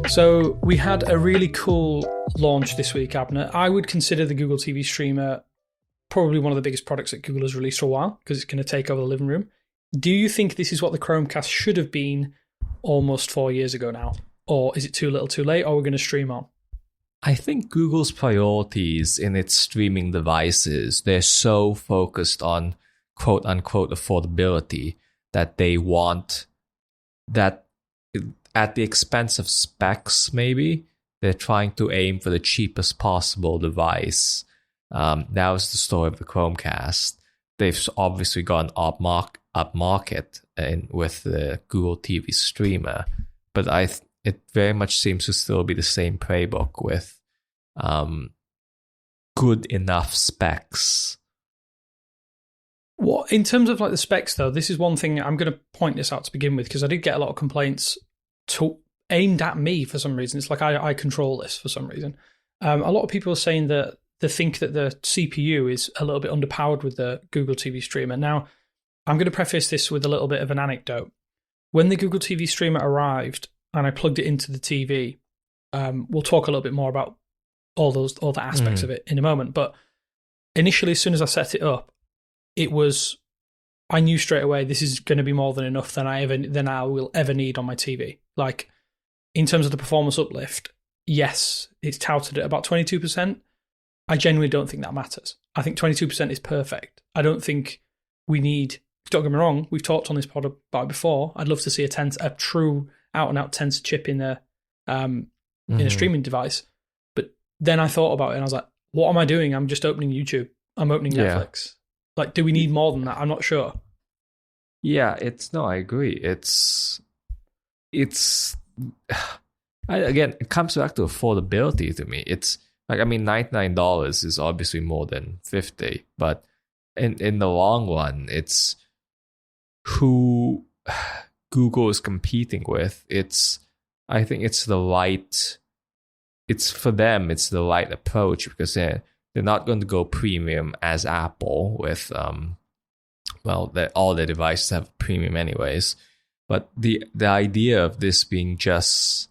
So we had a really cool launch this week, Abner. I would consider the Google TV Streamer probably one of the biggest products that Google has released for a while because it's going to take over the living room. Do you think this is what the Chromecast should have been almost 4 years ago now? Or is it too little too late, or we're going to stream on? I think Google's priorities in its streaming devices, they're so focused on quote-unquote affordability that they want that at the expense of specs, maybe, they're trying to aim for the cheapest possible device. That was the story of the Chromecast. They've obviously gone up market with the Google TV Streamer, but it very much seems to still be the same playbook with good enough specs. What in terms of like the specs though, this is one thing I'm going to point this out to begin with because I did get a lot of complaints aimed at me for some reason. It's like I control this for some reason. A lot of people are saying that they think that the CPU is a little bit underpowered with the Google TV Streamer. Now, I'm going to preface this with a little bit of an anecdote. When the Google TV Streamer arrived and I plugged it into the TV, we'll talk a little bit more about all the aspects of it in a moment. But initially, as soon as I set it up, I knew straight away this is going to be more than enough than I will ever need on my TV. Like in terms of the performance uplift, yes, it's touted at about 22%. I genuinely don't think that matters. I think 22% is perfect. I don't think we need. Don't get me wrong. We've talked on this pod about it before. I'd love to see a true out-and-out tensor chip in a streaming device. But then I thought about it and I was like, what am I doing? I'm just opening YouTube. I'm opening Netflix. Like, do we need more than that? I'm not sure. Yeah, I agree. Again, it comes back to affordability to me. It's like, I mean, $99 is obviously more than $50, but in the long run, it's who Google is competing with. I think it's the right approach because they're not going to go premium as Apple with, all their devices have premium anyways. But the idea of this being just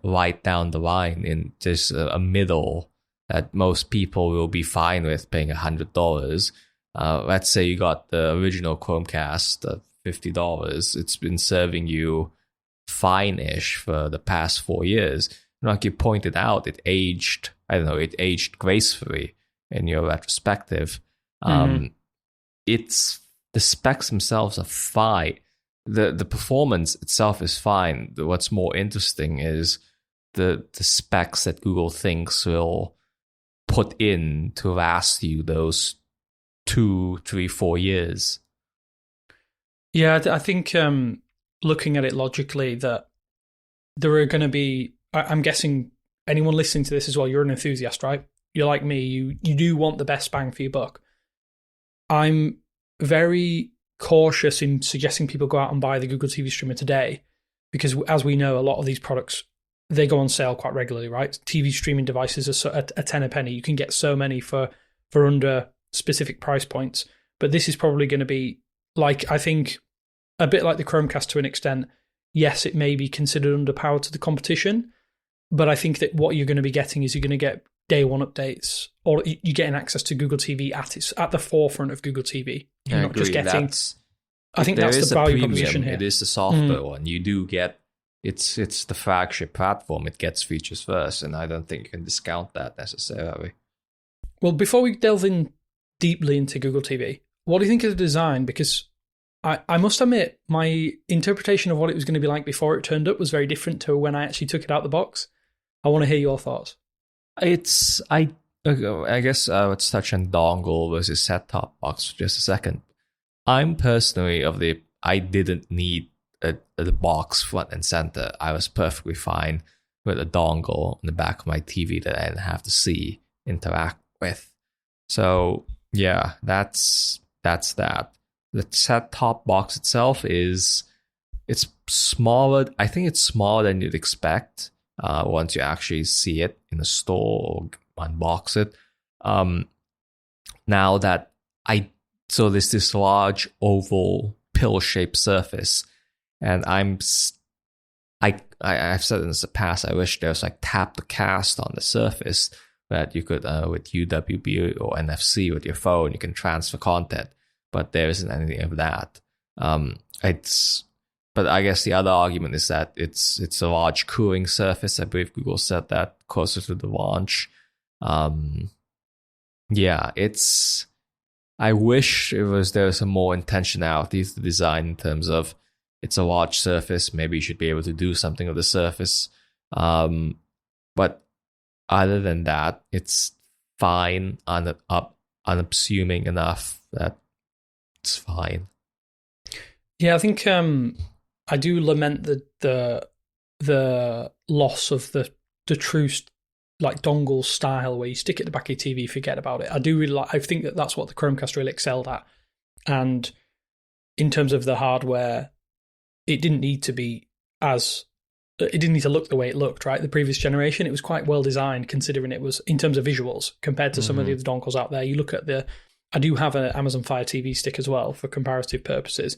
right down the line in just a middle that most people will be fine with paying $100. Let's say you got the original Chromecast at $50. It's been serving you fine-ish for the past 4 years. Like you pointed out, it aged gracefully in your retrospective. It's the specs themselves are fine. The performance itself is fine. What's more interesting is the specs that Google thinks will put in to last you those 2, 3, 4 years. Yeah, I think looking at it logically, that there are going to be. I'm guessing anyone listening to this as well, you're an enthusiast, right? You're like me. You do want the best bang for your buck. I'm very cautious in suggesting people go out and buy the Google TV Streamer today because, as we know, a lot of these products, they go on sale quite regularly, right? TV streaming devices are a tenner penny. You can get so many for under specific price points. But this is probably going to be, like, I think, a bit like the Chromecast to an extent. Yes, it may be considered underpowered to the competition, but I think that what you're going to be getting is you're going to get day one updates, or you're getting access to Google TV at the forefront of Google TV. You're not just getting. I think that's the value proposition here. It is the software one. You do get it's the flagship platform. It gets features first, and I don't think you can discount that necessarily. Well, before we delve in deeply into Google TV, what do you think of the design? Because I must admit, my interpretation of what it was going to be like before it turned up was very different to when I actually took it out of the box. I want to hear your thoughts. I guess let's touch on dongle versus set-top box for just a second. I'm personally I didn't need the box front and center. I was perfectly fine with a dongle on the back of my TV that I didn't have to interact with. So yeah, that's that. The set-top box itself it's smaller. I think it's smaller than you'd expect once you actually see it in a store or unbox it. Now that so there's this large oval pill-shaped surface, and I'm I've said in the past, I wish there was like tap to cast on the Surface that you could with UWB or NFC with your phone, you can transfer content, but there isn't anything of that. But I guess the other argument is that it's a large cooling surface. I believe Google said that closer to the launch. I wish there was some more intentionality to the design in terms of it's a large surface. Maybe you should be able to do something with the surface. But other than that, it's fine, unassuming enough that it's fine. Yeah, I think I do lament the loss of the true like dongle style where you stick it at the back of your TV, forget about it. I do really I think that's what the Chromecast really excelled at. And in terms of the hardware, it didn't need to look the way it looked, right? The previous generation, it was quite well designed considering it was in terms of visuals compared to some of the other dongles out there. You look at I do have an Amazon Fire TV stick as well for comparative purposes,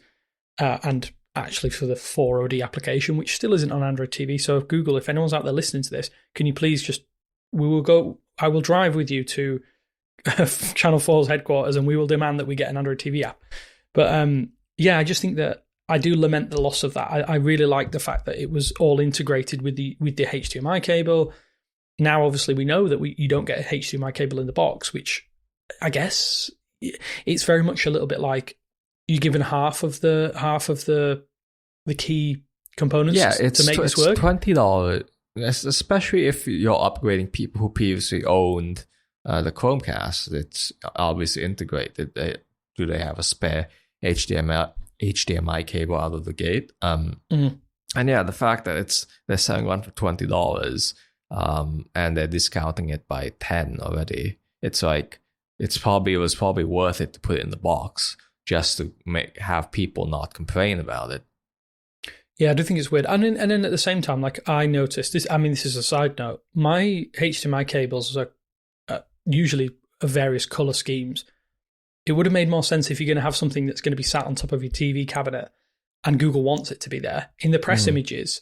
and actually for the 4OD application, which still isn't on Android TV. So Google, if anyone's out there listening to this, can you please I will drive with you to Channel 4's headquarters and we will demand that we get an Android TV app. But I just think that I do lament the loss of that. I really like the fact that it was all integrated with the HDMI cable. Now, obviously, we know that you don't get a HDMI cable in the box, which I guess it's very much a little bit like you're given half of the key components to make this work. $20, especially if you're upgrading people who previously owned the Chromecast. It's obviously integrated. Do they have a spare HDMI cable out of the gate? And the fact that they're selling one for $20 and they're discounting it by 10 already. It's like it was probably worth it to put it in the box just to have people not complain about it. Yeah, I do think it's weird. And then at the same time, like I noticed this. I mean, this is a side note. My HDMI cables are usually of various color schemes. It would have made more sense if you're going to have something that's going to be sat on top of your TV cabinet and Google wants it to be there. In the press images,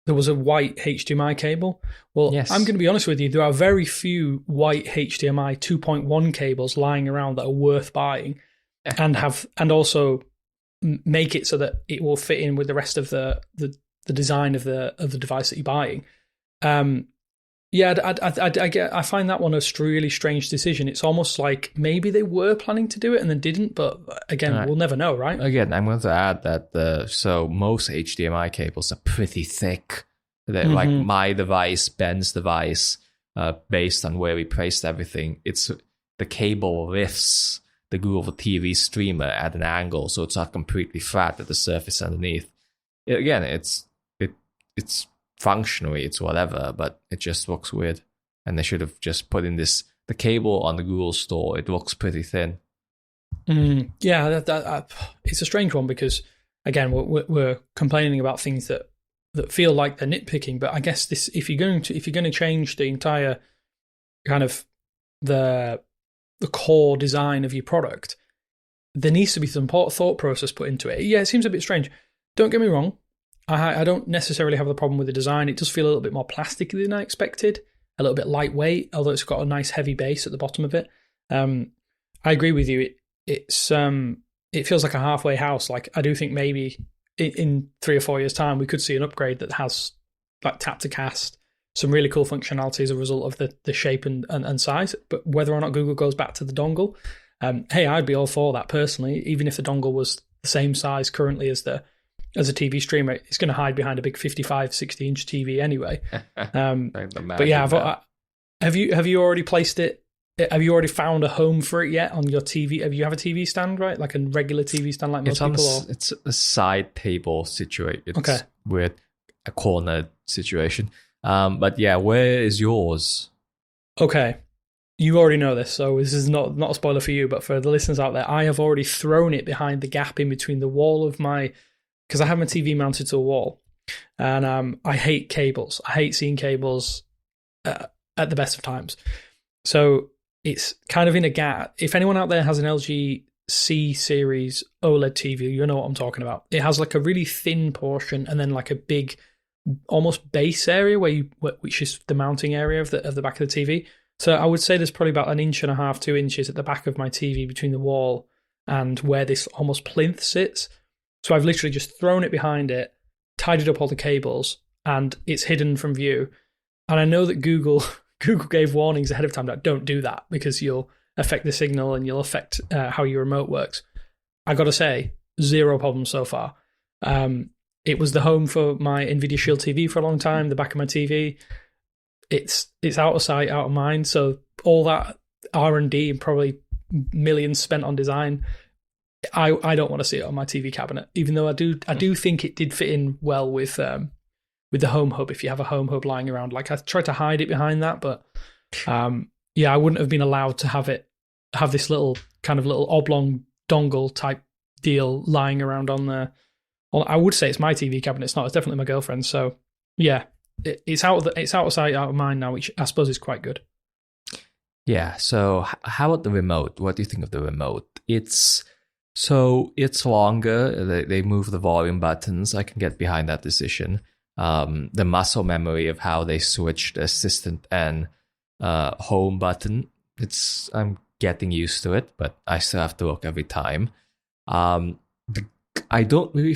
there was a white HDMI cable. Well, yes. I'm going to be honest with you. There are very few white HDMI 2.1 cables lying around that are worth buying and also make it so that it will fit in with the rest of the design of the device that you're buying. I find that one a really strange decision. It's almost like maybe they were planning to do it and then didn't, but again, we'll never know, right? Again, I'm going to add that so most HDMI cables are pretty thick. They're like my device, Ben's device, based on where we placed everything. It's the cable lifts the Google TV streamer at an angle, so it's not completely flat at the surface underneath. Again, it's functionally, it's whatever, but it just looks weird. And they should have just put in the cable on the Google store. It looks pretty thin. It's a strange one because, again, we're complaining about things that feel like they're nitpicking. But I guess if you're going to change the entire kind of the core design of your product, there needs to be some thought process put into it. Yeah, it seems a bit strange. Don't get me wrong. I don't necessarily have the problem with the design. It does feel a little bit more plasticky than I expected, a little bit lightweight, although it's got a nice heavy base at the bottom of it. I agree with you. It feels like a halfway house. Like I do think maybe in 3 or 4 years' time we could see an upgrade that has like tap to cast, some really cool functionality as a result of the shape and size. But whether or not Google goes back to the dongle, hey, I'd be all for that personally. Even if the dongle was the same size currently as a TV streamer, it's going to hide behind a big 55, 60-inch TV anyway. But yeah, have you already placed it? Have you already found a home for it yet on your TV? Have you have a TV stand, right? Like a regular TV stand like most people? It's a side table situation. It's weird, a corner situation. But yeah, where is yours? Okay. You already know this, so this is not a spoiler for you, but for the listeners out there, I have already thrown it behind the gap in between the wall of because I have my TV mounted to a wall, and I hate cables. I hate seeing cables at the best of times. So it's kind of in a gap. If anyone out there has an LG C series OLED TV, you know what I'm talking about. It has like a really thin portion and then like a big almost base area which is the mounting area of the back of the TV. So I would say there's probably about 1.5 inches, 2 inches at the back of my TV between the wall and where this almost plinth sits. So I've literally just thrown it behind it, tidied up all the cables, and it's hidden from view. And I know that Google gave warnings ahead of time that don't do that because you'll affect the signal and you'll affect how your remote works. I got to say, zero problems so far. It was the home for my NVIDIA Shield TV for a long time, the back of my TV. It's out of sight, out of mind. So all that R&D and probably millions spent on design, I don't want to see it on my TV cabinet. Even though I do think it did fit in well with the home hub. If you have a home hub lying around, like I tried to hide it behind that, but I wouldn't have been allowed to have this little oblong dongle type deal lying around on there. Well, I would say it's my TV cabinet. It's not. It's definitely my girlfriend's. So yeah. It's out of sight, out of mind now, which I suppose is quite good. Yeah. So how about the remote? What do you think of the remote? It's longer. They move the volume buttons. I can get behind that decision. The muscle memory of how they switched the assistant and home button. I'm getting used to it, but I still have to look every time. I don't really.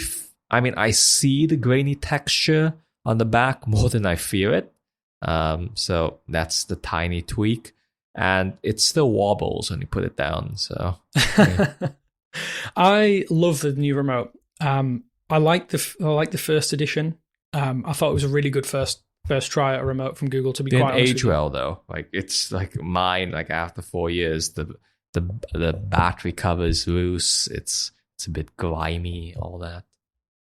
I see the grainy texture on the back more than I fear it. So that's the tiny tweak. And it still wobbles when you put it down. So yeah. I love the new remote. I like the first edition. I thought it was a really good first try at a remote from Google, to be quite honest. Didn't age well though. Like it's like mine, like after 4 years, the battery cover is loose, it's a bit grimy, all that.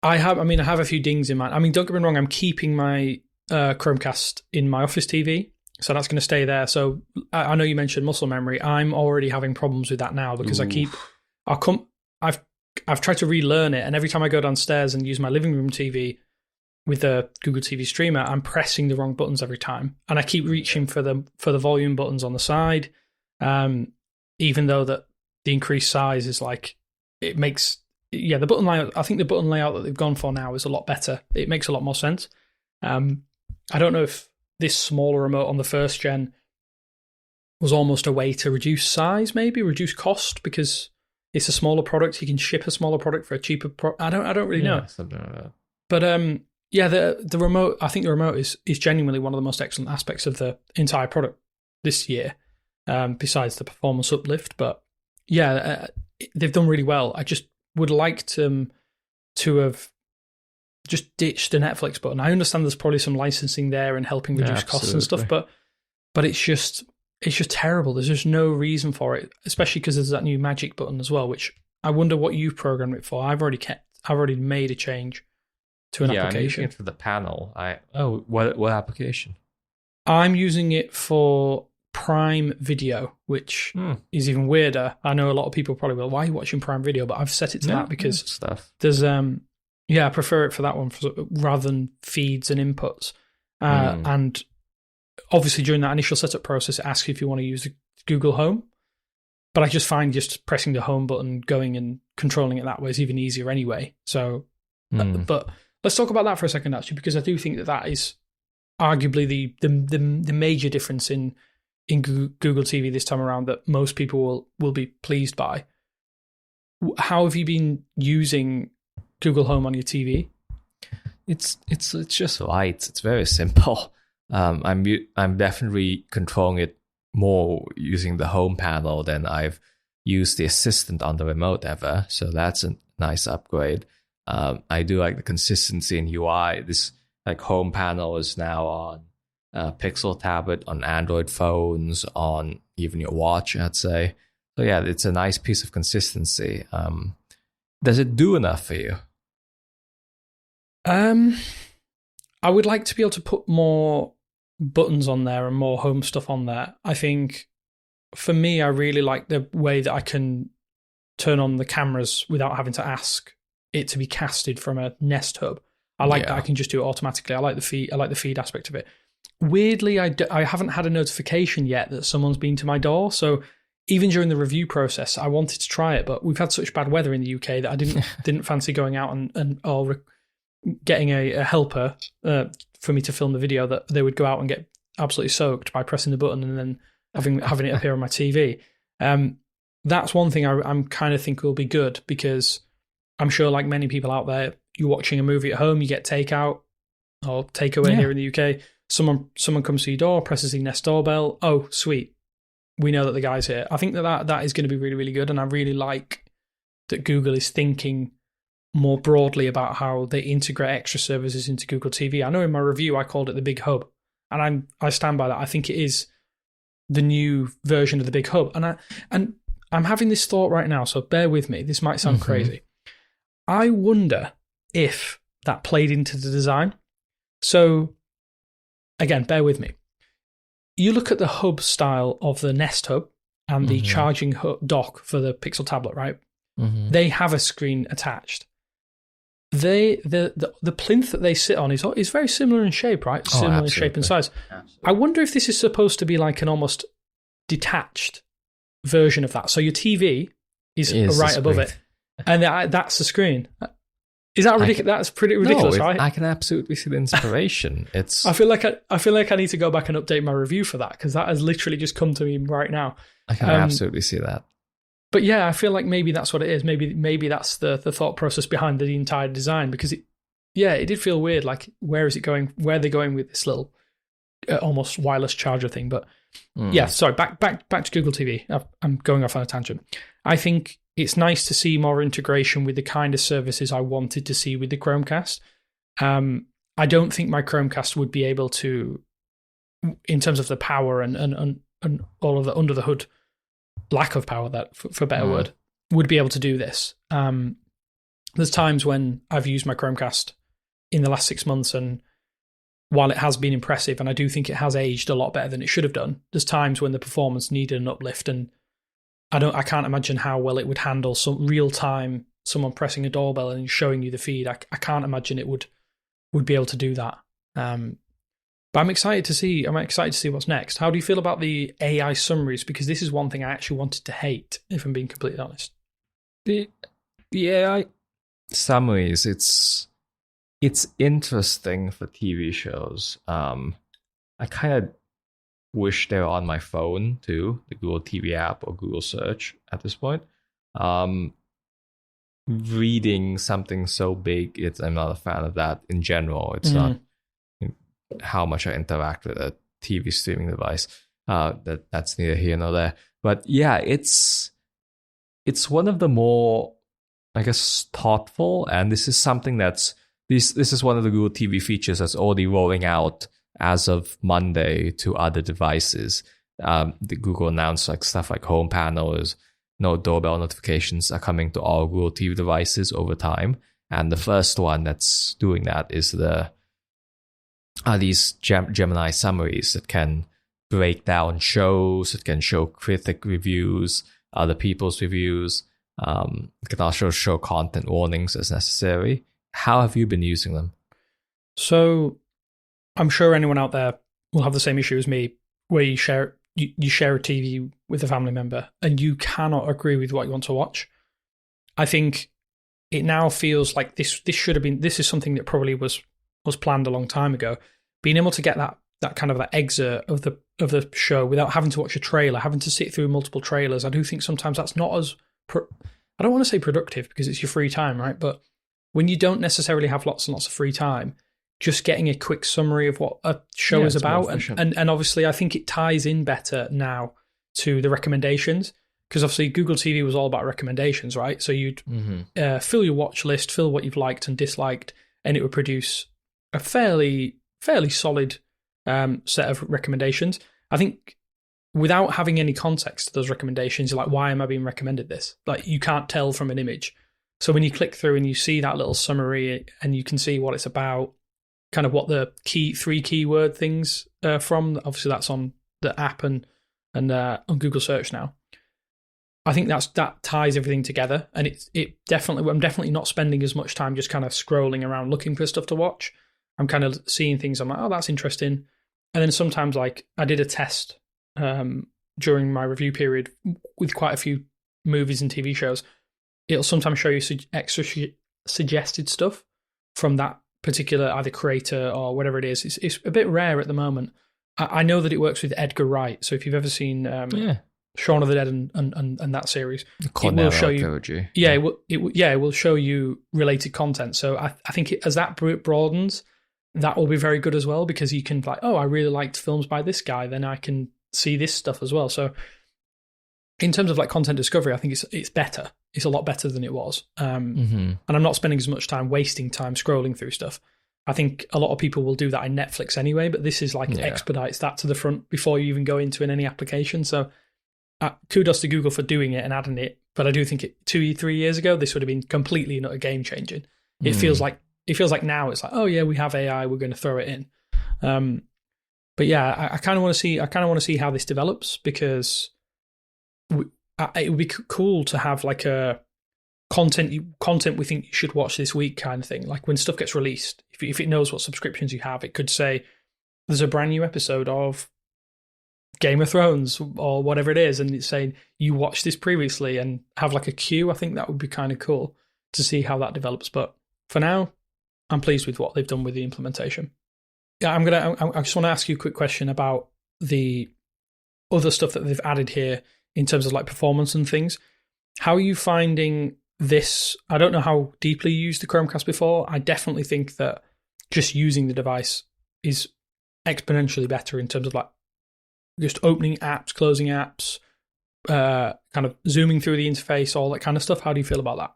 I have a few dings in mine. Don't get me wrong, I'm keeping my Chromecast in my office TV, so that's going to stay there. So I know you mentioned muscle memory. I'm already having problems with that now because I've tried to relearn it, and every time I go downstairs and use my living room TV with the Google TV streamer, I'm pressing the wrong buttons every time, and I keep reaching for the volume buttons on the side, even though that the increased size is like it makes. Yeah, the button layout. I think the button layout that they've gone for now is a lot better. It makes a lot more sense. I don't know if this smaller remote on the first gen was almost a way to reduce size, maybe reduce cost, because it's a smaller product. You can ship a smaller product for a cheaper. I don't really know. Something like that. But the remote. I think the remote is genuinely one of the most excellent aspects of the entire product this year. Besides the performance uplift, but yeah, they've done really well. I just would like to have just ditched the Netflix button. I understand there's probably some licensing there and helping reduce costs and stuff, but it's just terrible. There's just no reason for it, especially because there's that new magic button as well, which I wonder what you've programmed it for. I've already made a change to an application. I'm using it for the panel. What application? I'm using it for Prime Video, which is even weirder. I know a lot of people probably will, why are you watching Prime Video? But I've set it to that because there's I prefer it for that one rather than feeds and inputs. And obviously during that initial setup process, it asks you if you want to use Google Home. But I just find just pressing the home button, going and controlling it that way is even easier anyway. So, but let's talk about that for a second, actually, because I do think that is arguably the major difference in Google TV this time around that most people will be pleased by. How have you been using Google Home on your TV? It's just light. It's very simple. I'm definitely controlling it more using the home panel than I've used the assistant on the remote ever. So that's a nice upgrade. I do like the consistency in UI. This like home panel is now on Pixel tablet, on Android phones, on even your watch, I'd say. So yeah, it's a nice piece of consistency. Does it do enough for you? I would like to be able to put more buttons on there and more home stuff on there. I think for me, I really like the way that I can turn on the cameras without having to ask it to be casted from a Nest Hub. I like that I can just do it automatically. I like the feed aspect of it. Weirdly, I haven't had a notification yet that someone's been to my door. So even during the review process, I wanted to try it, but we've had such bad weather in the UK that I didn't fancy going out and getting a helper for me to film the video, that they would go out and get absolutely soaked by pressing the button and then having it appear on my TV. That's one thing I'm kind of think will be good, because I'm sure, like many people out there, you're watching a movie at home, you get takeout or takeaway here in the UK. Someone comes to your door, presses the Nest doorbell. Oh, sweet. We know that the guy's here. I think that is going to be really, really good. And I really like that Google is thinking more broadly about how they integrate extra services into Google TV. I know in my review I called it the Big Hub, and I stand by that. I think it is the new version of the Big Hub. And I'm having this thought right now, so bear with me. This might sound crazy. I wonder if that played into the design. So, again, bear with me. You look at the hub style of the Nest Hub and the charging dock for the Pixel tablet, right? They have a screen attached. The plinth that they sit on is very similar in shape, right? Similar in shape and size. Absolutely. I wonder if this is supposed to be like an almost detached version of that. So your TV is right above it, and that's the screen. Is that ridiculous? That's pretty ridiculous, right? I can absolutely see the inspiration. It's. I feel like I need to go back and update my review for that, because that has literally just come to me right now. I can absolutely see that. But yeah, I feel like maybe that's what it is. Maybe that's the thought process behind the entire design, because it did feel weird. Like, where is it going? Where are they going with this little almost wireless charger thing? But yeah, sorry. Back to Google TV. I'm going off on a tangent. I think it's nice to see more integration with the kind of services I wanted to see with the Chromecast. I don't think my Chromecast would be able to, in terms of the power and all of the under the hood lack of power, that for a better word, would be able to do this. There's times when I've used my Chromecast in the last 6 months, and while it has been impressive, and I do think it has aged a lot better than it should have done, there's times when the performance needed an uplift, and I can't imagine how well it would handle some real time, someone pressing a doorbell and showing you the feed. I can't imagine it would be able to do that. But I'm excited to see what's next. How do you feel about the AI summaries? Because this is one thing I actually wanted to hate, if I'm being completely honest. The AI summaries, it's interesting for TV shows. I kind of wish they were on my phone too, the Google TV app or Google Search at this point. Reading something so big, I'm not a fan of that in general. It's not how much I interact with a TV streaming device. That's neither here nor there. But yeah, it's one of the more, I guess, thoughtful, and this is something this is one of the Google TV features that's already rolling out as of Monday to other devices. The Google announced stuff like home panels, doorbell notifications are coming to all Google TV devices over time. And the first one that's doing that is these Gemini summaries that can break down shows, it can show critic reviews, other people's reviews. It can also show content warnings as necessary. How have you been using them? So I'm sure anyone out there will have the same issue as me, where you share a TV with a family member and you cannot agree with what you want to watch. I think it now feels like this should have been. This is something that probably was planned a long time ago. Being able to get that kind of that excerpt of the show without having to watch a trailer, having to sit through multiple trailers. I do think sometimes that's not as I don't want to say productive, because it's your free time, right? But when you don't necessarily have lots and lots of free time, just getting a quick summary of what a show is about. And obviously I think it ties in better now to the recommendations, because obviously Google TV was all about recommendations, right? So you'd fill your watch list, fill what you've liked and disliked, and it would produce a fairly solid set of recommendations. I think without having any context to those recommendations, you're like, why am I being recommended this? Like, you can't tell from an image. So when you click through and you see that little summary and you can see what it's about, kind of what the three keyword things from, obviously that's on the app and on Google Search now. I think that ties everything together, and I'm definitely not spending as much time just kind of scrolling around looking for stuff to watch. I'm kind of seeing things, I'm like, oh, that's interesting. And then sometimes, like, I did a test during my review period with quite a few movies and TV shows. It'll sometimes show you extra suggested stuff from that particular either creator or whatever it is. It's a bit rare at the moment. I know that it works with Edgar Wright. So if you've ever seen Shaun of the Dead and that series, it will show you. Trilogy. Yeah, it will show you related content. So I think as that broadens, that will be very good as well, because you can I really liked films by this guy, then I can see this stuff as well. So in terms of content discovery, I think it's better. It's a lot better than it was. And I'm not spending as much time wasting time scrolling through stuff. I think a lot of people will do that in Netflix anyway, but this is expedites that to the front before you even go into any application. So kudos to Google for doing it and adding it. But I do think 2-3 years ago, this would have been completely not a game changing. It feels like now it's we have AI, we're going to throw it in. But yeah, I kind of want to see how this develops, because it would be cool to have a content we think you should watch this week kind of thing. Like when stuff gets released, if it knows what subscriptions you have, it could say there's a brand new episode of Game of Thrones or whatever it is, and it's saying you watched this previously, and have a queue. I think that would be kind of cool to see how that develops. But for now, I'm pleased with what they've done with the implementation. Yeah, I just want to ask you a quick question about the other stuff that they've added here in terms of performance and things. How are you finding this? I don't know how deeply you used the Chromecast before. I definitely think that just using the device is exponentially better in terms of just opening apps, closing apps, kind of zooming through the interface, all that kind of stuff. How do you feel about that?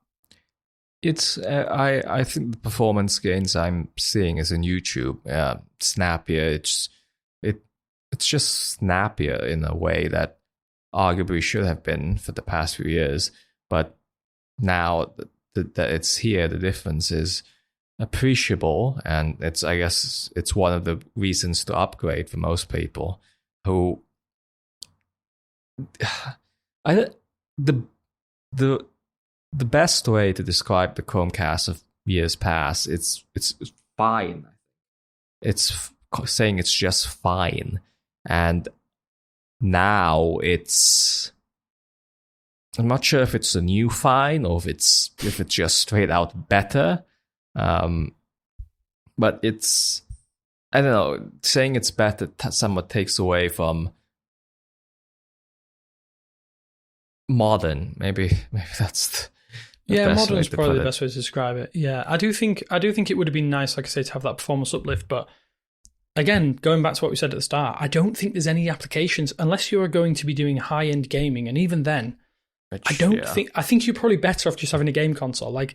It's I think the performance gains I'm seeing is in YouTube. Snappier. It's just snappier in a way that arguably should have been for the past few years, but now that it's here, the difference is appreciable, and I guess it's one of the reasons to upgrade for most people who the best way to describe the Chromecast of years past, it's fine. It's saying it's just fine, and now I'm not sure if it's a new fine or if it's just straight out better. But it's, I don't know, saying it's better somewhat takes away from modern. Maybe that's modern is probably the best way to describe it. Yeah, I do think it would have been nice, like I say, to have that performance uplift. But again, going back to what we said at the start, I don't think there's any applications unless you're going to be doing high end gaming, and even then, I think you're probably better off just having a game console. I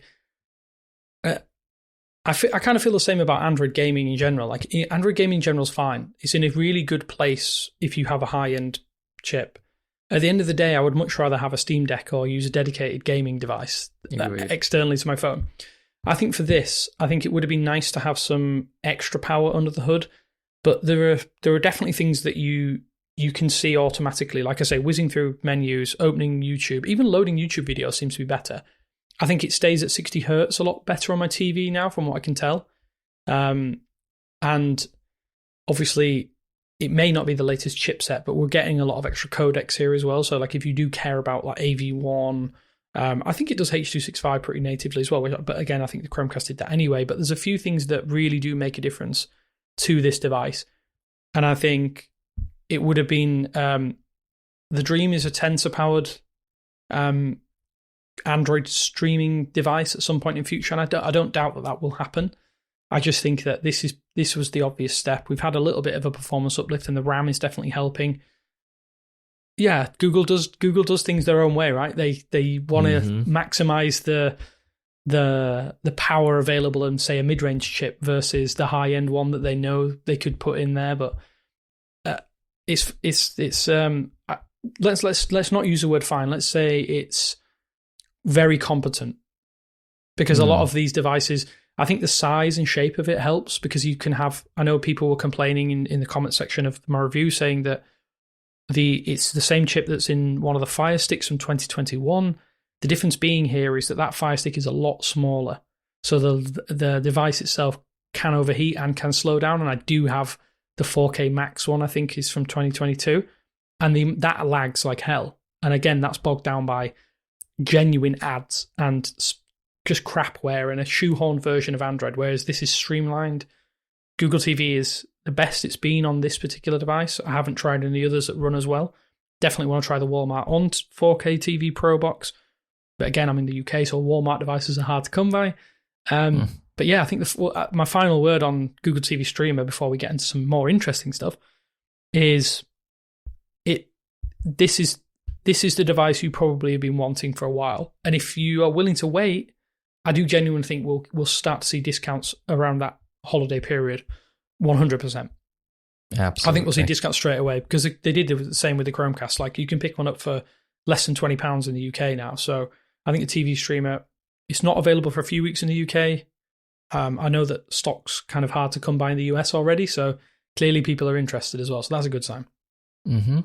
kind of feel the same about Android gaming in general. Android gaming in general is fine. It's in a really good place if you have a high-end chip. At the end of the day, I would much rather have a Steam Deck or use a dedicated gaming device externally to my phone. I think for this, it would have been nice to have some extra power under the hood, but there are definitely things that you can see automatically. Like I say, whizzing through menus, opening YouTube, even loading YouTube videos seems to be better. I think it stays at 60 hertz a lot better on my TV now, from what I can tell. And obviously, it may not be the latest chipset, but we're getting a lot of extra codecs here as well. So, if you do care about AV1, I think it does H.265 pretty natively as well. But again, I think the Chromecast did that anyway. But there's a few things that really do make a difference to this device, and I think it would have been the dream is a tensor-powered Android streaming device at some point in future, and I don't doubt that will happen. I just think that this was the obvious step. We've had a little bit of a performance uplift, and the RAM is definitely helping. Yeah, Google does things their own way, right? They want to maximize the power available in, say, a mid-range chip versus the high-end one that they know they could put in there. But let's not use the word fine. Let's say it's very competent, because a lot of these devices, I think the size and shape of it helps, because you can have, I know people were complaining in the comment section of my review saying that it's the same chip that's in one of the Fire Sticks from 2021. The difference being here is that Fire Stick is a lot smaller, so the device itself can overheat and can slow down. And I do have the 4K Max one, I think is from 2022, and that lags like hell. And again, that's bogged down by genuine ads and just crapware and a shoehorned version of Android, whereas this is streamlined. Google TV is the best it's been on this particular device. I haven't tried any others that run as well. Definitely want to try the Walmart on 4K TV Pro box. But again, I'm in the UK, so Walmart devices are hard to come by. But yeah, I think my final word on Google TV Streamer before we get into some more interesting stuff is this is the device you probably have been wanting for a while. And if you are willing to wait, I do genuinely think we'll start to see discounts around that holiday period, 100%. Absolutely. I think we'll see discounts straight away because they did the same with the Chromecast. Like you can pick one up for less than £20 in the UK now. So I think the TV Streamer, it's not available for a few weeks in the UK. I know that stock's kind of hard to come by in the US already, so clearly people are interested as well. So that's a good sign. Mm-hmm.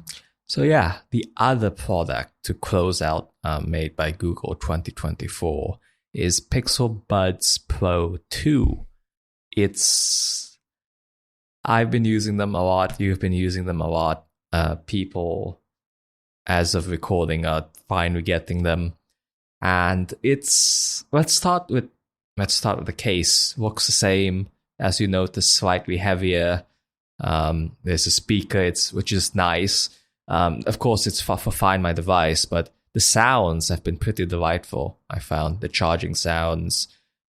So yeah, the other product to close out made by Google 2024 is Pixel Buds Pro 2. I've been using them a lot. You've been using them a lot. People, as of recording, are finally getting them. And let's start with the case. Looks the same, as you notice, slightly heavier. There's a speaker, which is nice. Of course, it's for Find My Device, but the sounds have been pretty delightful. I found the charging sounds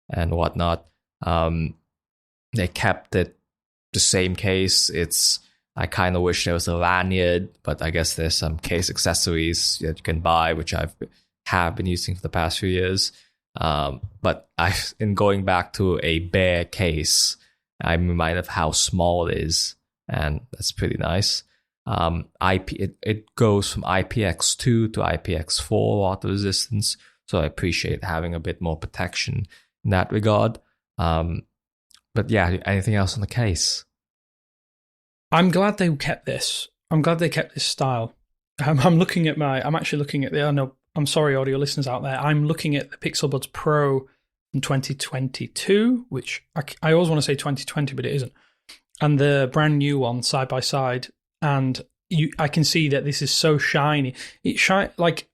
and whatnot. They kept it the same case. I kind of wish there was a lanyard, but I guess there's some case accessories that you can buy, which I have been using for the past few years. But in going back to a bare case, I'm reminded of how small it is, and that's pretty nice. It goes from IPX2 to IPX4 water resistance, so I appreciate having a bit more protection in that regard. But yeah, anything else on the case? I'm glad they kept this. I'm glad they kept this style. I'm actually looking at I'm sorry, audio listeners out there. I'm looking at the Pixel Buds Pro from 2022, which I always want to say 2020, but it isn't. And the brand new one side by side, and I can see that this is so shiny. Like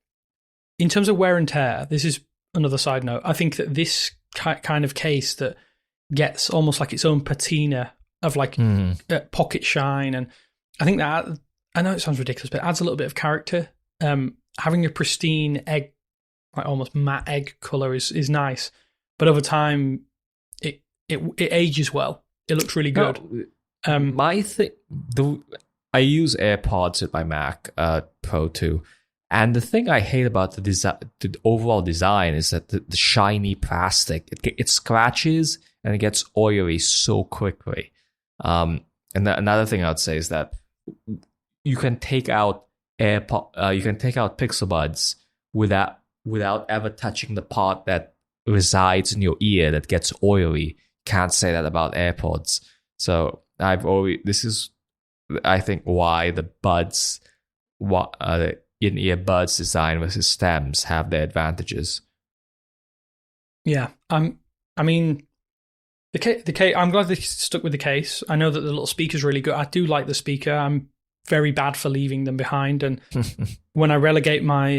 in terms of wear and tear. This is another side note. I think that this kind of case that gets almost like its own patina of like pocket shine, and I think that, I know it sounds ridiculous, but it adds a little bit of character. Having a pristine egg, like almost matte egg color is nice, but over time it ages well. It looks really good. My thing, I use AirPods with my Mac Pro 2, and the thing I hate about the overall design is that the shiny plastic, it scratches and it gets oily so quickly. And another thing I would say is that you can take out Pixel Buds without ever touching the part that resides in your ear that gets oily. Can't say that about AirPods. So this is, I think, why the in-ear buds design versus stems have their advantages. Yeah, I mean, the case. I'm glad they stuck with the case. I know that the little speaker's really good. I do like the speaker. I'm very bad for leaving them behind, and when I relegate my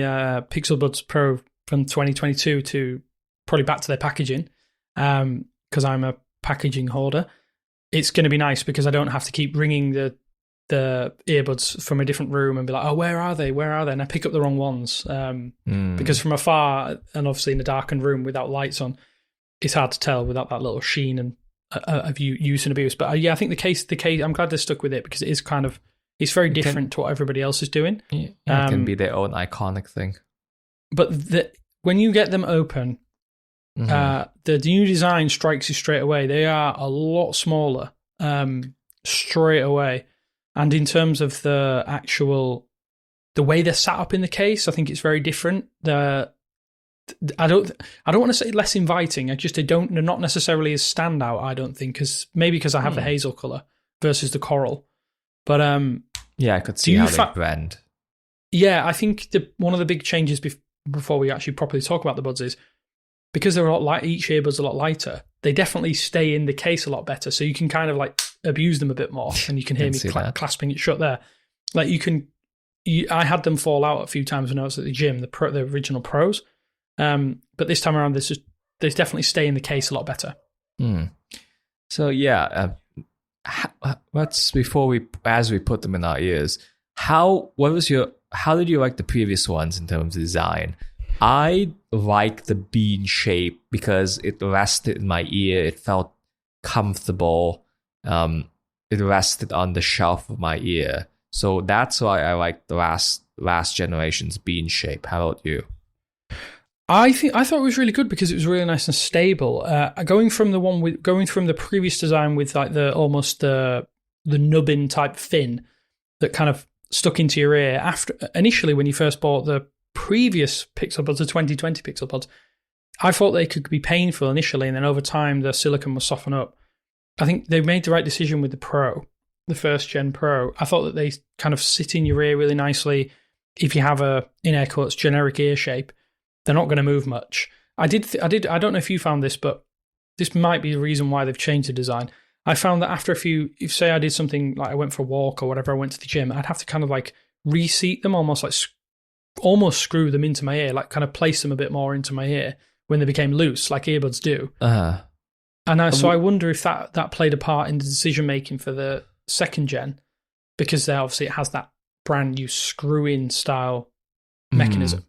Pixel Buds Pro from 2022 to probably back to their packaging, because I'm a packaging hoarder, it's going to be nice because I don't have to keep ringing the earbuds from a different room and be like, oh, where are they? And I pick up the wrong ones, because from afar and obviously in a darkened room without lights on, it's hard to tell without that little sheen and of use and abuse. But yeah, I think the case. I'm glad they stuck with it because it is kind of, it's very different to what everybody else is doing. Yeah, it can be their own iconic thing. But when you get them open, the new design strikes you straight away. They are a lot smaller straight away. And in terms of the way they're sat up in the case, I think it's very different. I don't want to say less inviting. They're not necessarily as standout, I don't think, because I have the hazel color versus the coral. But yeah, I could see how they blend. Yeah, I think one of the big changes before we actually properly talk about the buds is because they're a lot light. Each earbud's a lot lighter. They definitely stay in the case a lot better, so you can kind of like abuse them a bit more, and you can hear me clasping it shut there. Like I had them fall out a few times when I was at the gym, the original Pros. But this time around, there's just definitely stay in the case a lot better. So yeah, let's as we put them in our ears. How did you like the previous ones in terms of design? I like the bean shape because it rested in my ear. It felt comfortable. It rested on the shelf of my ear. So that's why I like the last generation's bean shape. How about you? I thought it was really good because it was really nice and stable. Going from the previous design with like the nubbin type fin that kind of stuck into your ear. After initially when you first bought the previous Pixel Buds, the 2020 Pixel Buds, I thought they could be painful initially, and then over time the silicone will soften up. I think they made the right decision with the Pro, the first gen Pro. I thought that they kind of sit in your ear really nicely. If you have a, in air quotes, generic ear shape, they're not going to move much. I don't know if you found this, but this might be the reason why they've changed the design. I found that after if say I did something like I went for a walk or whatever, I went to the gym, I'd have to kind of like reseat them, almost screw them into my ear, like kind of place them a bit more into my ear when they became loose, like earbuds do. And so I wonder if that played a part in the decision making for the second gen, because obviously it has that brand new screw-in style mechanism.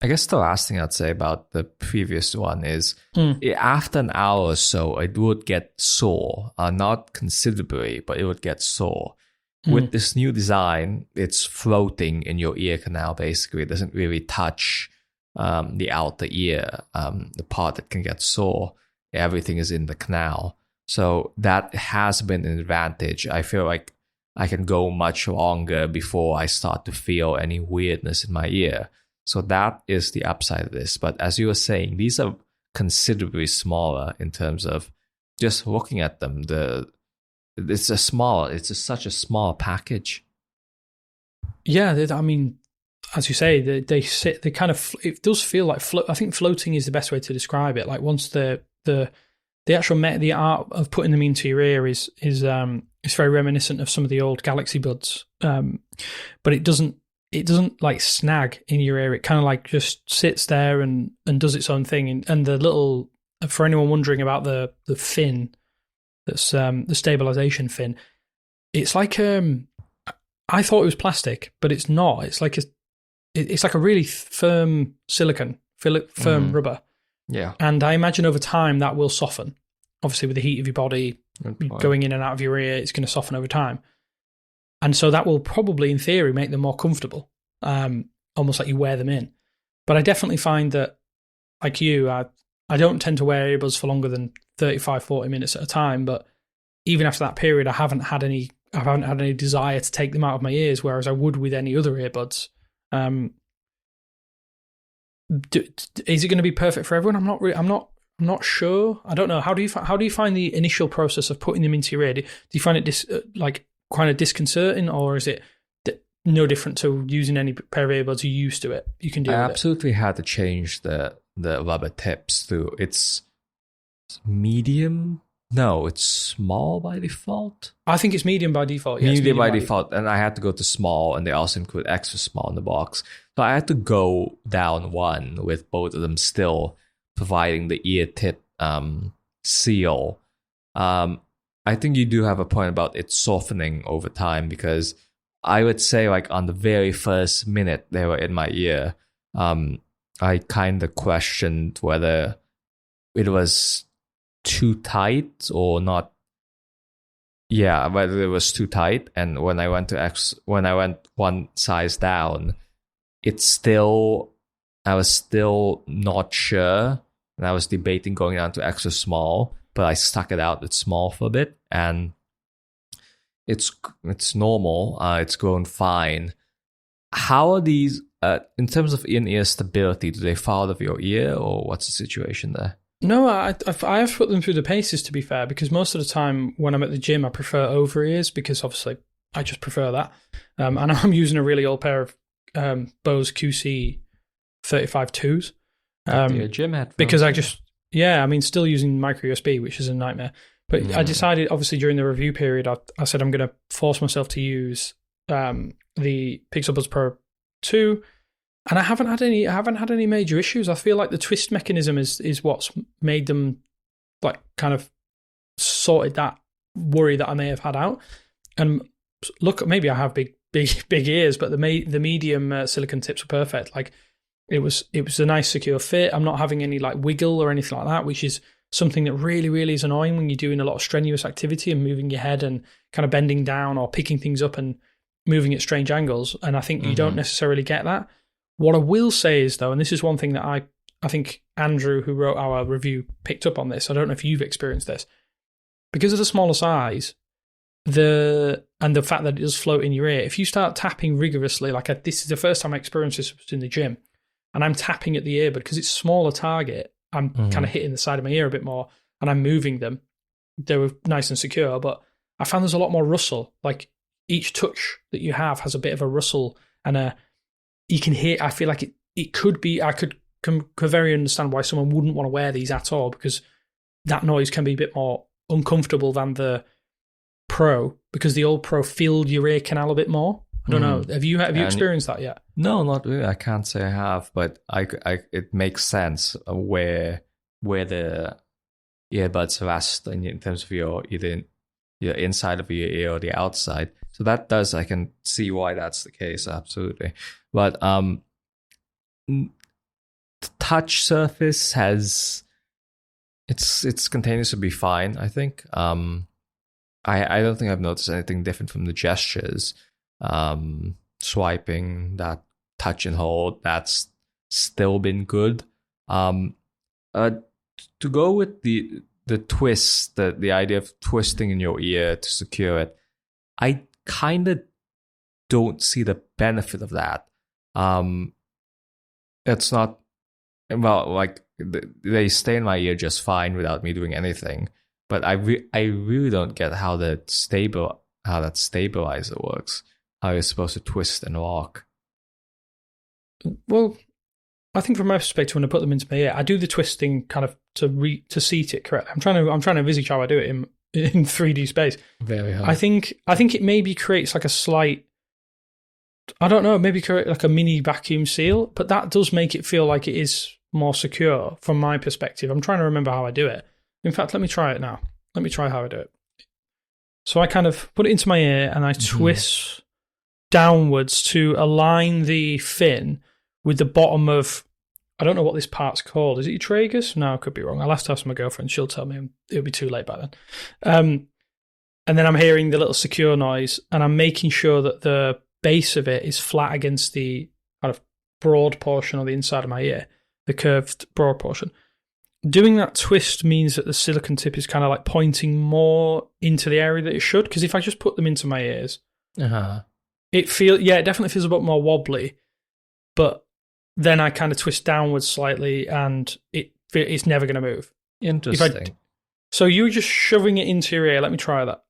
I guess the last thing I'd say about the previous one is after an hour or so, it would get sore. Not considerably, but it would get sore. With this new design, it's floating in your ear canal, basically. It doesn't really touch the outer ear, the part that can get sore. Everything is in the canal. So that has been an advantage. I feel like I can go much longer before I start to feel any weirdness in my ear. So that is the upside of this. But as you were saying, these are considerably smaller in terms of just looking at them. It's such a small package. Yeah, I mean, as you say, they kind of, it does feel like I think floating is the best way to describe it. Like once the actual the art of putting them into your ear is very reminiscent of some of the old Galaxy Buds, but it doesn't like snag in your ear. It kind of like just sits there and does its own thing. And the little, for anyone wondering about the fin, that's the stabilization fin, it's like I thought it was plastic, but it's not. It's like a really firm silicone, firm rubber. Yeah. And I imagine over time that will soften. Obviously, with the heat of your body going in and out of your ear, it's going to soften over time. And so that will probably, in theory, make them more comfortable, almost like you wear them in. But I definitely find that, like you, I don't tend to wear earbuds for longer than 35, 40 minutes at a time. But even after that period, I haven't had any desire to take them out of my ears, whereas I would with any other earbuds. Is it going to be perfect for everyone? I'm not sure. I don't know. How do you find the initial process of putting them into your ear? Do you find it like kind of disconcerting, or is it no different to using any pair of earbuds? You're used to it. You can do it. I absolutely had to change the rubber tips to it's medium. No, it's small by default. I think it's medium by default. Yeah, medium by default, and I had to go to small, and they also include extra small in the box. So I had to go down one with both of them still providing the ear tip seal. I think you do have a point about it softening over time, because I would say like on the very first minute they were in my ear, I kind of questioned whether it was too tight or not. Yeah, whether it was too tight. And when I went one size down, I was still not sure, and I was debating going down to extra small, but I stuck it out with small for a bit, and it's normal. It's grown fine. How are these in terms of in-ear stability? Do they fall out of your ear, or what's the situation there? No, I have put them through the paces, to be fair, because most of the time when I'm at the gym, I prefer over ears, because obviously I just prefer that. And I'm using a really old pair of Bose QC 35-2s. Gym headphones. Because still using micro USB, which is a nightmare. But I decided, obviously, during the review period, I said I'm going to force myself to use the Pixel Buds Pro 2 and I haven't had any major issues. I feel like the twist mechanism is what's made them like kind of sorted that worry that I may have had out. And look, maybe I have big ears, but the medium silicon tips were perfect. Like it was a nice secure fit. I'm not having any like wiggle or anything like that, which is something that really, really is annoying when you're doing a lot of strenuous activity and moving your head and kind of bending down or picking things up and moving at strange angles. And I think you don't necessarily get that. What I will say is, though, and this is one thing that I think Andrew, who wrote our review, picked up on this. I don't know if you've experienced this. Because of the smaller size, the fact that it does float in your ear, if you start tapping rigorously, like this is the first time I experienced this was in the gym, and I'm tapping at the earbud, because it's a smaller target, I'm kind of hitting the side of my ear a bit more, and I'm moving them. They were nice and secure, but I found there's a lot more rustle. Like each touch that you have has a bit of a rustle, and you can hear. I feel like it could be. I could very understand why someone wouldn't want to wear these at all, because that noise can be a bit more uncomfortable than the Pro, because the old Pro filled your ear canal a bit more. I don't know. Have you experienced that yet? No, not really. I can't say I have, but it makes sense where the earbuds rest in terms of either your inside of your ear or the outside. So I can see why that's the case. Absolutely. But the touch surface it's continues to be fine, I think. I don't think I've noticed anything different from the gestures. Swiping, that touch and hold, that's still been good. To go with the twist, the idea of twisting in your ear to secure it, I kind of don't see the benefit of that. It's not, well, like they stay in my ear just fine without me doing anything. But I really don't get how that stabilizer works. How you're supposed to twist and lock. Well, I think from my perspective, when I put them into my ear, I do the twisting kind of to seat it correctly. I'm trying to envisage how I do it in 3D space. Very hard. I think it maybe creates like a slight, I don't know, maybe create like a mini vacuum seal, but that does make it feel like it is more secure from my perspective. I'm trying to remember how I do it. In fact, let me try it now. Let me try how I do it. So I kind of put it into my ear and I twist downwards to align the fin with the bottom of, I don't know what this part's called. Is it your tragus? No, I could be wrong. I'll have to ask my girlfriend. She'll tell me. It'll be too late by then. And then I'm hearing the little secure noise, and I'm making sure that the base of it is flat against the kind of broad portion on the inside of my ear, the curved broad portion. Doing that twist means that the silicon tip is kind of like pointing more into the area that it should, because if I just put them into my ears, it definitely feels a bit more wobbly, but then I kind of twist downwards slightly and it's never going to move. Interesting. So you're just shoving it into your ear. Let me try that.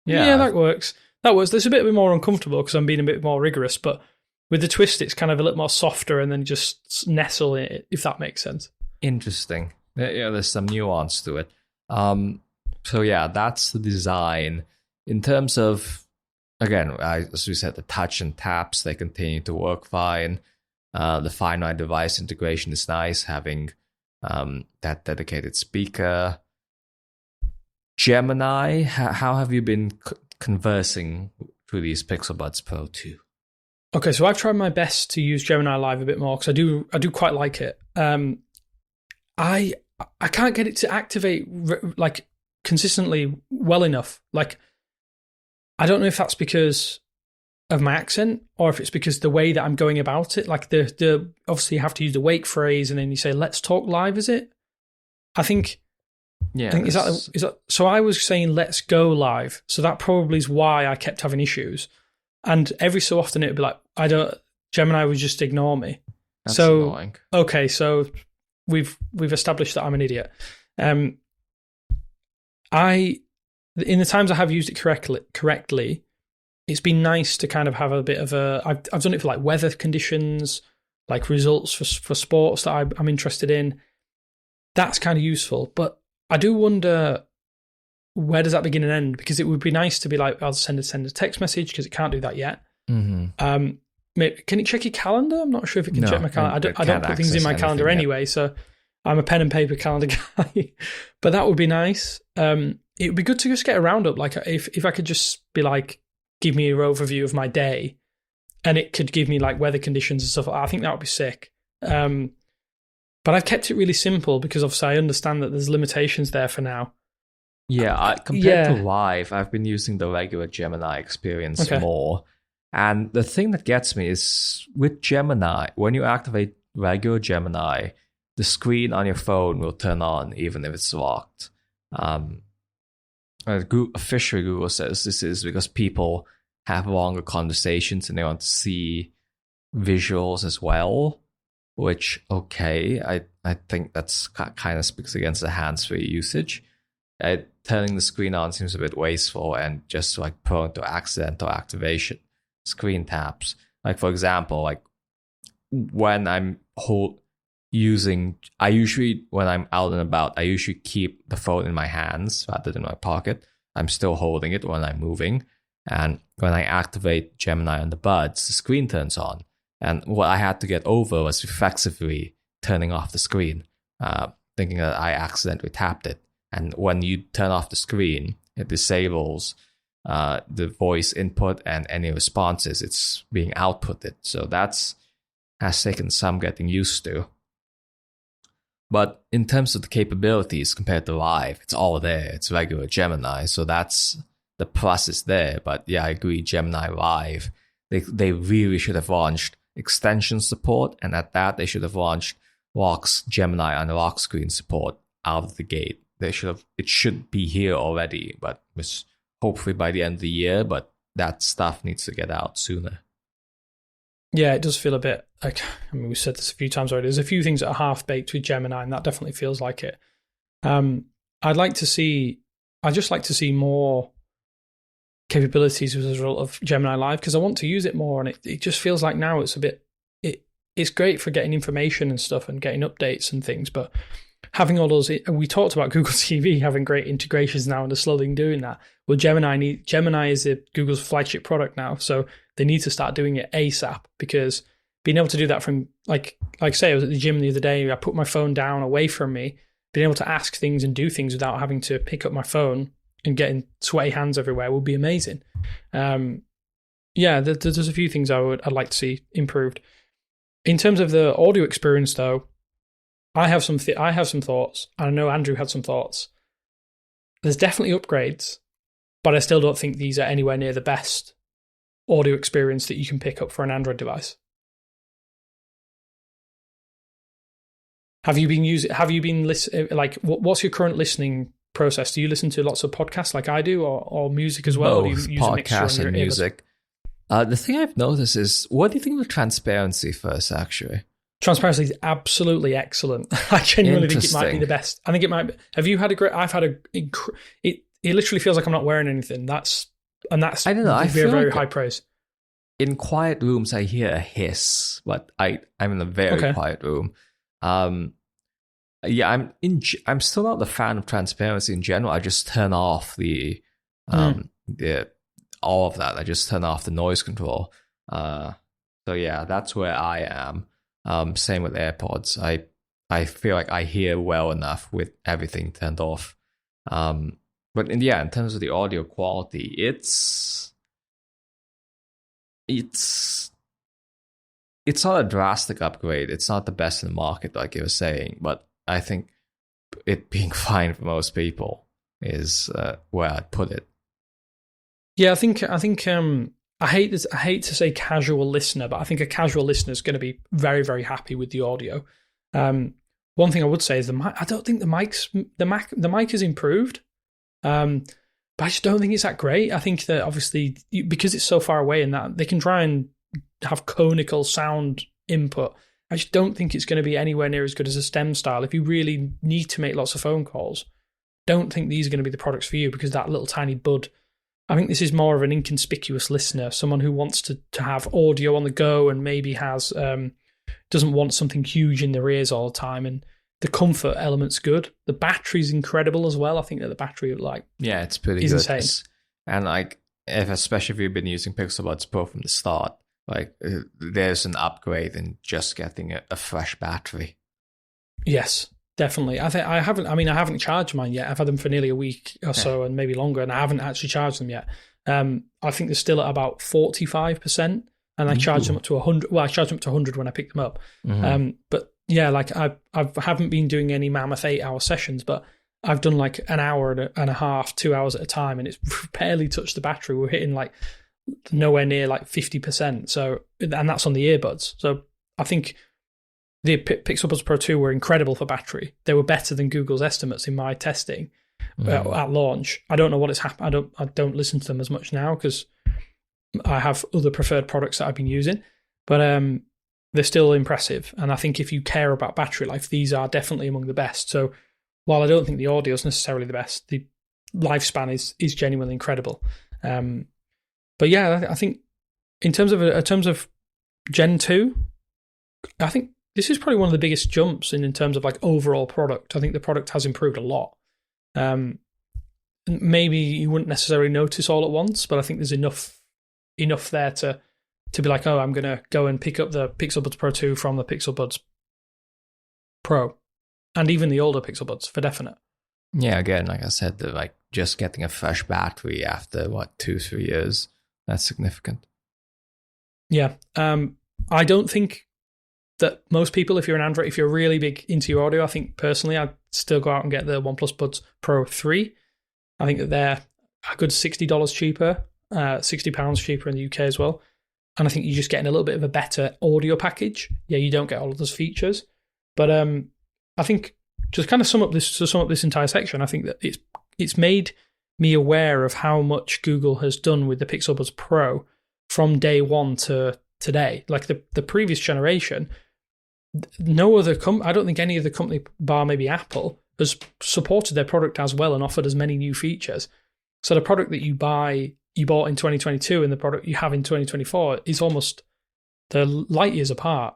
Yeah, that works. It's a bit more uncomfortable because I'm being a bit more rigorous, but with the twist, it's kind of a little more softer and then just nestle in it, if that makes sense. Interesting. Yeah, there's some nuance to it. So yeah, that's the design. In terms of, again, as we said, the touch and taps, they continue to work fine. The finite device integration is nice, having that dedicated speaker. Gemini, how have you been conversing through these Pixel Buds Pro 2? Okay, so I've tried my best to use Gemini Live a bit more because I do quite like it. I can't get it to activate like consistently well enough. Like, I don't know if that's because of my accent or if it's because the way that I'm going about it. Like the obviously you have to use the wake phrase and then you say let's talk live. Is it? I think. Yeah. I think, is that? So I was saying let's go live. So that probably is why I kept having issues. And every so often it'd be like Gemini would just ignore me. That's so annoying. Okay, so we've established that I'm an idiot. In the times I have used it correctly, it's been nice to kind of have a bit of I've done it for like weather conditions, like results for sports that I'm interested in. That's kind of useful, but I do wonder where does that begin and end? Because it would be nice to be like, I'll send a text message because it can't do that yet. Mm-hmm. can it check your calendar? I'm not sure if it can No, check my calendar. I don't put things in my calendar anyway, so I'm a pen and paper calendar guy. But that would be nice. It would be good to just get a roundup. Like if I could just be like, give me an overview of my day, and it could give me like weather conditions and stuff. I think that would be sick. But I've kept it really simple because obviously I understand that there's limitations there for now. Yeah, compared to Live, I've been using the regular Gemini experience more. And the thing that gets me is with Gemini, when you activate regular Gemini, the screen on your phone will turn on even if it's locked. Officially, Google says this is because people have longer conversations and they want to see visuals as well. Which, I think that's kind of speaks against the hands-free usage. Turning the screen on seems a bit wasteful and just like prone to accidental activation. Screen taps. Like, for example, like when I'm when I'm out and about, I usually keep the phone in my hands rather than my pocket. I'm still holding it when I'm moving. And when I activate Gemini on the buds, the screen turns on. And what I had to get over was reflexively turning off the screen, thinking that I accidentally tapped it. And when you turn off the screen, it disables the voice input and any responses it's being outputted. So has taken some getting used to. But in terms of the capabilities compared to Live, it's all there. It's regular Gemini. So that's the plus is there. But yeah, I agree. Gemini Live, they really should have launched extension support, and at that they should have launched Gemini on lock screen support out of the gate. It should be here already, but was hopefully by the end of the year, but that stuff needs to get out sooner. Yeah, it does feel a bit like, we've said this a few times already, there's a few things that are half baked with Gemini, and that definitely feels like it. I'd just like to see more capabilities as a result of Gemini Live, because I want to use it more, and it just feels like now it's it's great for getting information and stuff and getting updates and things, but having all those, we talked about Google TV having great integrations now and they're slowly doing that. Well, Gemini is Google's flagship product now, so they need to start doing it ASAP, because being able to do that from like say I was at the gym the other day, I put my phone down away from me, being able to ask things and do things without having to pick up my phone and getting sweaty hands everywhere would be amazing. There's a few things I'd like to see improved. In terms of the audio experience, though, I have some thoughts. I know Andrew had some thoughts. There's definitely upgrades, but I still don't think these are anywhere near the best audio experience that you can pick up for an Android device. Have you been listening? Like, what's your current listening process? Do you listen to lots of podcasts like I do, or music as well? Both, or do you use podcasts and music. The thing I've noticed is, what do you think of transparency first, actually? Transparency is absolutely excellent. I genuinely think it might be the best. I think it might be. Have you had a great... It literally feels like I'm not wearing anything. That's I don't know. I feel very high praise. In quiet rooms, I hear a hiss, but I'm in a very quiet room. I'm still not a fan of transparency in general. I just turn off the all of that. I just turn off the noise control. So yeah, that's where I am. Same with AirPods. I feel like I hear well enough with everything turned off. But in terms of the audio quality, it's not a drastic upgrade. It's not the best in the market, like you were saying, but I think it being fine for most people is where I'd put it. Yeah, I think I hate to say casual listener, but I think a casual listener is going to be very, very happy with the audio. One thing I would say is the mic. I don't think the mic is improved, but I just don't think it's that great. I think that obviously because it's so far away and that they can try and have conical sound input, I just don't think it's going to be anywhere near as good as a stem style. If you really need to make lots of phone calls, don't think these are going to be the products for you, because that little tiny bud. I think this is more of an inconspicuous listener, someone who wants to have audio on the go and maybe has doesn't want something huge in their ears all the time. And the comfort element's good. The battery's incredible as well. I think that the battery it's pretty is good. Insane. And especially if you've been using Pixel Buds Pro from the start, Like there's an upgrade in just getting a fresh battery. Yes, definitely. I haven't charged mine yet. I've had them for nearly a week or so, and maybe longer, and I haven't actually charged them yet. I think they're still at about 45%, and I charged them up to 100. Well, I charged them up to 100 when I picked them up. But yeah, like I haven't been doing any mammoth 8-hour sessions, but I've done like an hour and a half, 2 hours at a time, and it's barely touched the battery. We're hitting like nowhere near like 50%. So, and that's on the earbuds. So I think the Pixel Buds Pro 2 were incredible for battery. They were better than Google's estimates in my testing at launch. I don't know what has happened. I don't listen to them as much now because I have other preferred products that I've been using, but they're still impressive. And I think if you care about battery life, these are definitely among the best. So while I don't think the audio is necessarily the best, the lifespan is genuinely incredible. But yeah, I think in terms of Gen 2, I think this is probably one of the biggest jumps in terms of like overall product. I think the product has improved a lot. Maybe you wouldn't necessarily notice all at once, but I think there's enough there to be like, oh, I'm going to go and pick up the Pixel Buds Pro 2 from the Pixel Buds Pro, and even the older Pixel Buds for definite. Yeah, again, like I said, like just getting a fresh battery after 2-3 years, that's significant. Yeah, I don't think that most people, if you're an Android, if you're really big into your audio, I think personally I'd still go out and get the OnePlus Buds Pro 3. I think that they're a good $60 cheaper, £60 cheaper in the UK as well. And I think you're just getting a little bit of a better audio package. Yeah, you don't get all of those features. But I think just kind of sum up this entire section, I think that it's made me aware of how much Google has done with the Pixel Buds Pro from day one to today. Like the previous generation, no other I don't think any other company, bar maybe Apple, has supported their product as well and offered as many new features. So the product that you bought in 2022 and the product you have in 2024 is almost the light years apart.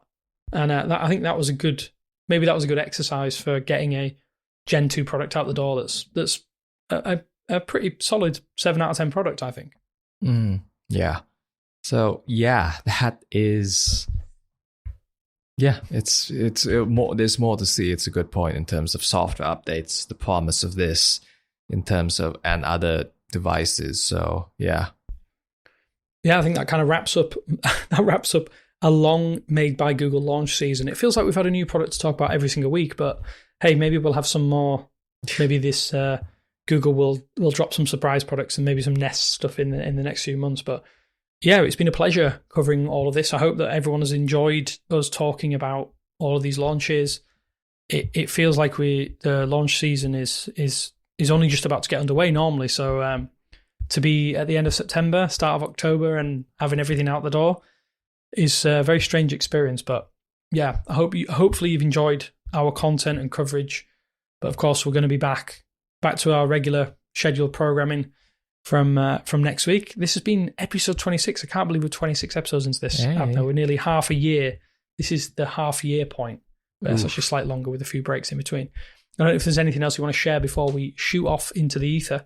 And I think that was a good exercise for getting a Gen 2 product out the door that's a pretty solid 7 out of 10 product, I think. Yeah. So yeah, that is... Yeah, it's more. There's more to see. It's a good point in terms of software updates, the promise of this in terms of and other devices. So yeah, I think that kind of wraps up a long made by Google launch season. It feels like we've had a new product to talk about every single week, but hey, maybe we'll have some more. Maybe this Google will drop some surprise products and maybe some Nest stuff in the next few months, but. Yeah, it's been a pleasure covering all of this. I hope that everyone has enjoyed us talking about all of these launches. It feels like the launch season is only just about to get underway normally. So to be at the end of September, start of October, and having everything out the door is a very strange experience. But yeah, hopefully you've enjoyed our content and coverage. But of course, we're going to be back to our regular scheduled programming from next week. This has been episode 26. I can't believe we're 26 episodes into this. Hey. We're nearly half a year. This is the half year point. It's actually slightly longer with a few breaks in between. I don't know if there's anything else you want to share before we shoot off into the ether.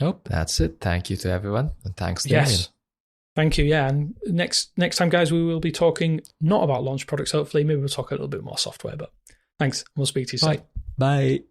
Nope, that's it. Thank you to everyone, and thanks to Yes. Thank you, yeah. And next time, guys, we will be talking not about launch products, hopefully. Maybe we'll talk a little bit more software, but thanks. We'll speak to you soon. Bye.